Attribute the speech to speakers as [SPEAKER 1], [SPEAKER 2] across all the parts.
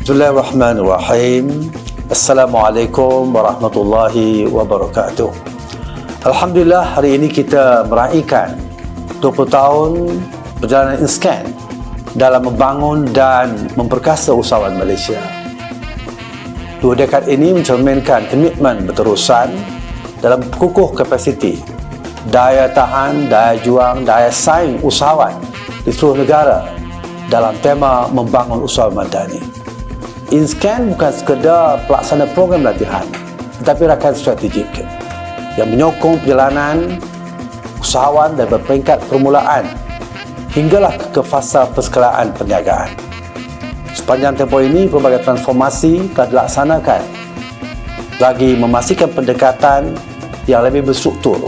[SPEAKER 1] Bismillahirrahmanirrahim. Assalamualaikum warahmatullahi wabarakatuh. Alhamdulillah, hari ini kita meraihkan 20 tahun perjalanan InScan dalam membangun dan memperkasa usahawan Malaysia. 2 dekad ini mencerminkan komitmen berterusan dalam kukuh kapasiti, daya tahan, daya juang, daya saing usahawan di seluruh negara dalam tema membangun usahawan madani. InScan bukan sekadar pelaksana program latihan, tetapi rakan strategik yang menyokong perjalanan usahawan dari peringkat permulaan hinggalah ke fasa perskalaan perniagaan. Sepanjang tempoh ini, pelbagai transformasi telah dilaksanakan bagi memastikan pendekatan yang lebih berstruktur,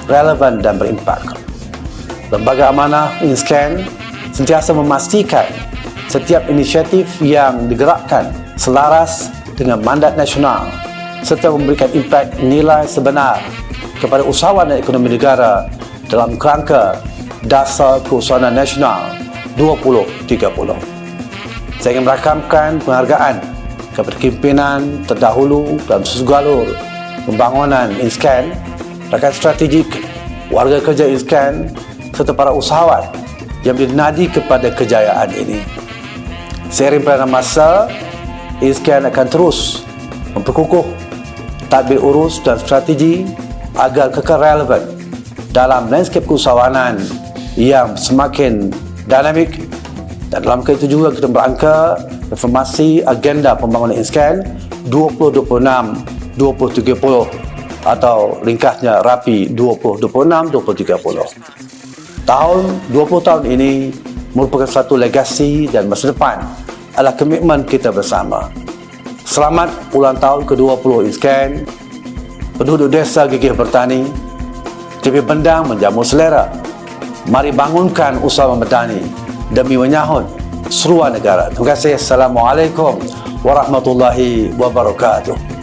[SPEAKER 1] relevan dan berimpak. Lembaga Amanah InScan sentiasa memastikan setiap inisiatif yang digerakkan selaras dengan mandat nasional serta memberikan impak nilai sebenar kepada usahawan dan ekonomi negara dalam kerangka Dasar Keusahawanan Nasional 2030. Saya ingin merakamkan penghargaan kepada pimpinan terdahulu dalam segalur pembangunan InScan, rakan strategik, warga kerja InScan serta para usahawan yang bernadi kepada kejayaan ini. Seiring perjalanan masa, InScan akan terus memperkukuh tadbir urus dan strategi agar kekal relevan dalam landscape keusahawanan yang semakin dinamik, dan dalam hal itu juga kita berangka reformasi agenda pembangunan InScan 2026-2030 atau ringkasnya RAPI 2026-2030. Tahun 20 tahun ini merupakan satu legasi dan masa depan adalah komitmen kita bersama. Selamat ulang tahun ke-20 InScan. Penduduk desa gigih bertani, TV Bendang menjamu selera. Mari bangunkan usaha madani demi menyahut seruan negara. Terima kasih. Assalamualaikum warahmatullahi wabarakatuh.